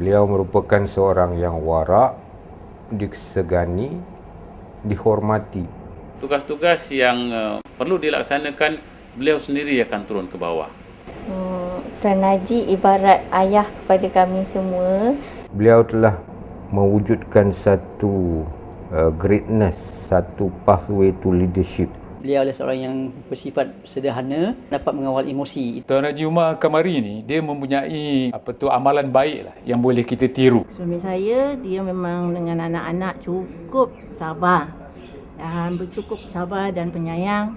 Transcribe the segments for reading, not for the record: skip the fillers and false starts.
Beliau merupakan seorang yang warak, disegani, dihormati. Tugas-tugas yang perlu dilaksanakan, beliau sendiri akan turun ke bawah. Tuan Najib ibarat ayah kepada kami semua. Beliau telah mewujudkan satu greatness, satu pathway to leadership. Beliau adalah seorang yang bersifat sederhana, dapat mengawal emosi. Tuan Haji Umar Kamari ni, dia mempunyai amalan baik lah yang boleh kita tiru. Suami saya, dia memang dengan anak-anak cukup sabar. Bercukup sabar dan penyayang.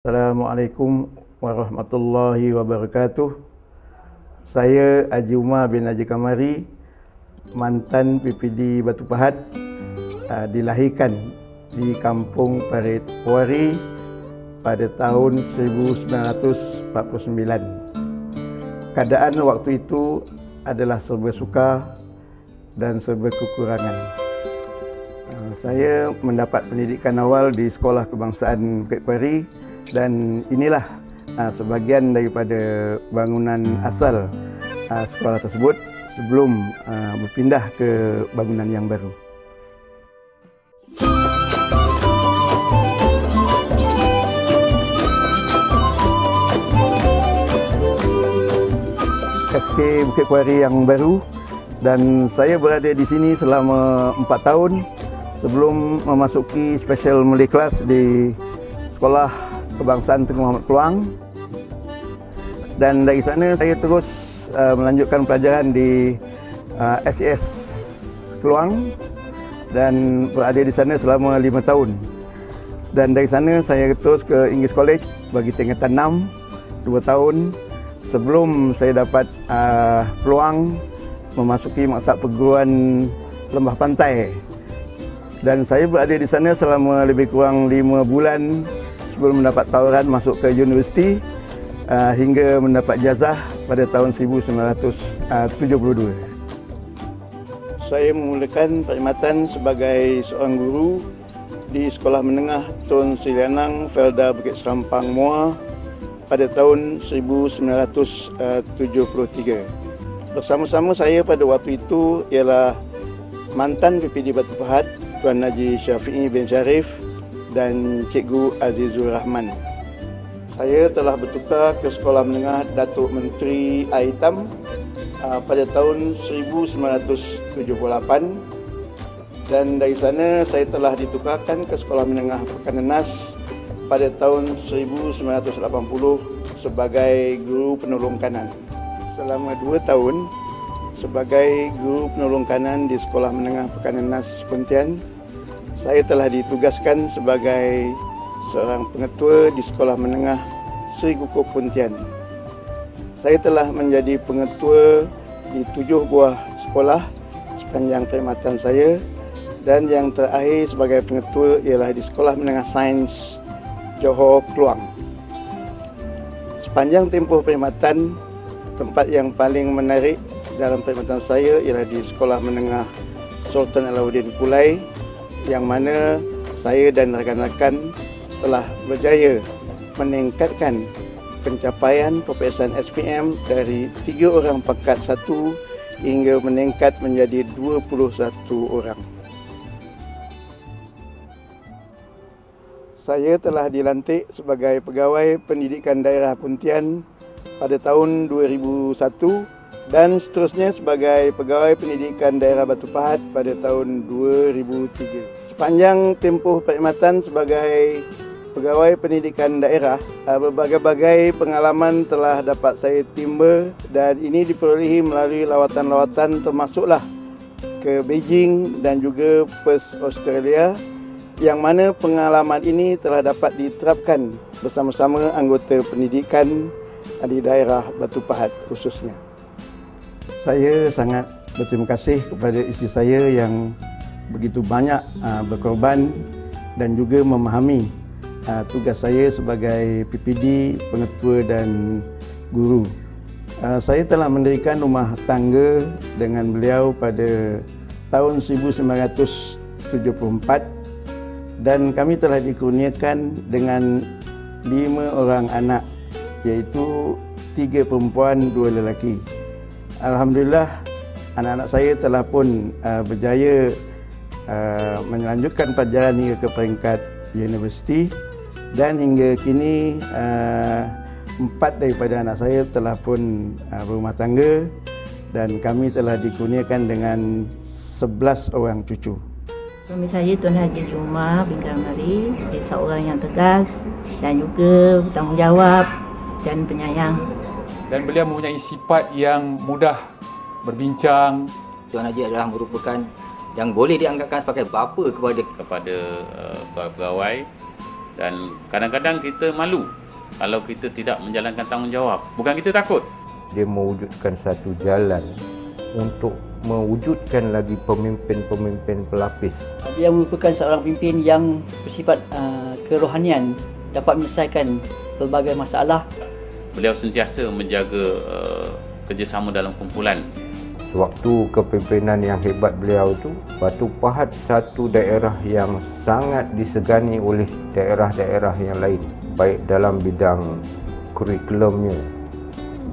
Assalamualaikum warahmatullahi wabarakatuh. Saya Haji Umar bin Haji Kamari, mantan PPD Batu Pahat, dilahirkan di Kampung Parit Wari pada tahun 1949. Keadaan waktu itu adalah serba suka dan serba kekurangan. Saya mendapat pendidikan awal di Sekolah Kebangsaan Bukit Kuari dan inilah sebahagian daripada bangunan asal sekolah tersebut sebelum berpindah ke bangunan yang baru. SK Bukit Kuari yang baru, dan saya berada di sini selama 4 tahun sebelum memasuki Special Malay Class di Sekolah Kebangsaan Tengku Muhammad Keluang. Dan dari sana saya terus melanjutkan pelajaran di SES Keluang dan berada di sana selama 5 tahun. Dan dari sana saya terus ke English College bagi tingkatan 6, 2 tahun sebelum saya dapat peluang memasuki Maktab Perguruan Lembah Pantai. Dan saya berada di sana selama lebih kurang 5 bulan sebelum mendapat tawaran masuk ke universiti hingga mendapat ijazah pada tahun 1972. Saya memulakan perkhidmatan sebagai seorang guru di Sekolah Menengah Tun Sri Lanang, Felda Bukit Serampang, Muar pada tahun 1973. Bersama-sama saya pada waktu itu ialah mantan PPD Batu Pahat, Tuan Haji Syafi'i bin Sharif dan Cikgu Azizul Rahman. Saya telah bertukar ke Sekolah Menengah Datuk Menteri Aitam pada tahun 1978 dan dari sana saya telah ditukarkan ke Sekolah Menengah Pekanenas pada tahun 1980 sebagai guru penolong kanan. Selama 2 tahun sebagai guru penolong kanan di Sekolah Menengah Pekanenas Pontian, saya telah ditugaskan sebagai seorang pengetua di Sekolah Menengah Sri Kukuh Pontian. Saya telah menjadi pengetua di 7 buah sekolah sepanjang perkhidmatan saya dan yang terakhir sebagai pengetua ialah di Sekolah Menengah Sains Johor Keluang. Sepanjang tempoh perkhidmatan, tempat yang paling menarik dalam perkhidmatan saya ialah di Sekolah Menengah Sultan Alauddin Pulai, yang mana saya dan rakan-rakan telah berjaya meningkatkan pencapaian peperiksaan SPM dari 3 orang pangkat 1 hingga meningkat menjadi 21 orang. Saya telah dilantik sebagai Pegawai Pendidikan Daerah Pontian pada tahun 2001 dan seterusnya sebagai Pegawai Pendidikan Daerah Batu Pahat pada tahun 2003. Sepanjang tempoh perkhidmatan sebagai Pegawai Pendidikan Daerah, berbagai-bagai pengalaman telah dapat saya timba dan ini diperolehi melalui lawatan-lawatan termasuklah ke Beijing dan juga Perth, Australia, yang mana pengalaman ini telah dapat diterapkan bersama-sama anggota pendidikan di daerah Batu Pahat khususnya. Saya sangat berterima kasih kepada isteri saya yang begitu banyak berkorban dan juga memahami tugas saya sebagai PPD, pengetua dan guru. Saya telah mendirikan rumah tangga dengan beliau pada tahun 1974 dan kami telah dikurniakan dengan 5 orang anak, iaitu 3 perempuan, 2 lelaki. Alhamdulillah, anak-anak saya telah pun berjaya melanjutkan pelajaran hingga ke peringkat universiti, dan hingga kini 4 daripada anak saya telah pun berumah tangga, dan kami telah dikurniakan dengan 11 orang cucu. Suami saya Tuan Haji Umar bin Kamari, dia seorang yang tegas dan juga bertanggungjawab dan penyayang. Dan beliau mempunyai sifat yang mudah berbincang. Tuan Haji adalah merupakan yang boleh dianggapkan sebagai bapa kepada pegawai, dan kadang-kadang kita malu kalau kita tidak menjalankan tanggungjawab. Bukan kita takut. Dia mewujudkan satu jalan untuk mewujudkan lagi pemimpin-pemimpin pelapis. Dia merupakan seorang pemimpin yang bersifat kerohanian, dapat menyelesaikan pelbagai masalah. Beliau sentiasa menjaga kerjasama dalam kumpulan. Sewaktu kepimpinan yang hebat beliau itu, Batu Pahat satu daerah yang sangat disegani oleh daerah-daerah yang lain, baik dalam bidang kurikulumnya,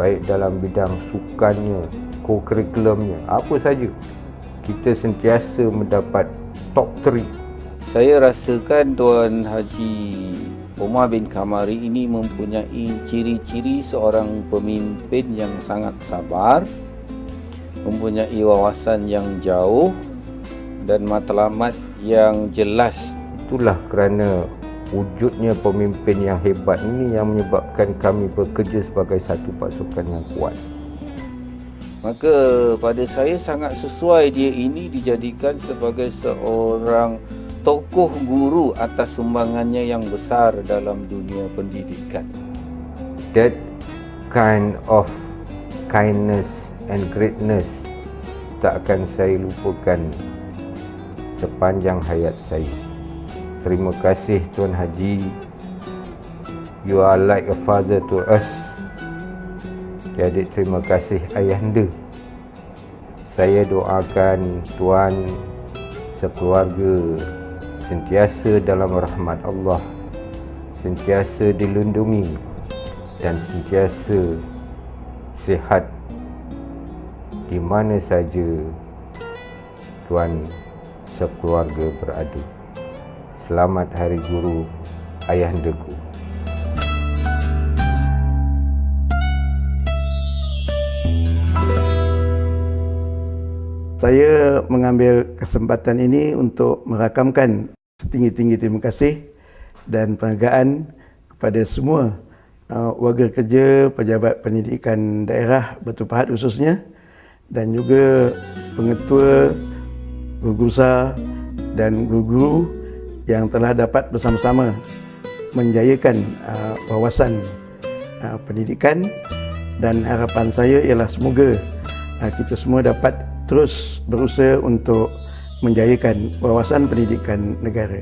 baik dalam bidang sukannya, co-kurikulumnya, apa saja. Kita sentiasa mendapat top 3. Saya rasakan Tuan Haji Umar bin Kamari ini mempunyai ciri-ciri seorang pemimpin yang sangat sabar, mempunyai wawasan yang jauh dan matlamat yang jelas. Itulah kerana wujudnya pemimpin yang hebat ini yang menyebabkan kami bekerja sebagai satu pasukan yang kuat. Maka pada saya sangat sesuai dia ini dijadikan sebagai seorang tokoh guru atas sumbangannya yang besar dalam dunia pendidikan. That kind of kindness and greatness tak akan saya lupakan sepanjang hayat saya. Terima kasih Tuan Haji. You are like a father to us. Jadi terima kasih Ayahanda. Saya doakan Tuan sekeluarga sentiasa dalam rahmat Allah, sentiasa dilindungi dan sentiasa sihat di mana saja Tuan sekeluarga berada. Selamat Hari Guru Ayahandaku. Saya mengambil kesempatan ini untuk merakamkan setinggi-tinggi terima kasih dan penghargaan kepada semua warga kerja, pejabat pendidikan daerah Batu Pahat khususnya, dan juga pengetua, guru-guru dan guru-guru yang telah dapat bersama-sama menjayakan wawasan pendidikan, dan harapan saya ialah semoga kita semua dapat terus berusaha untuk menjayakan wawasan pendidikan negara.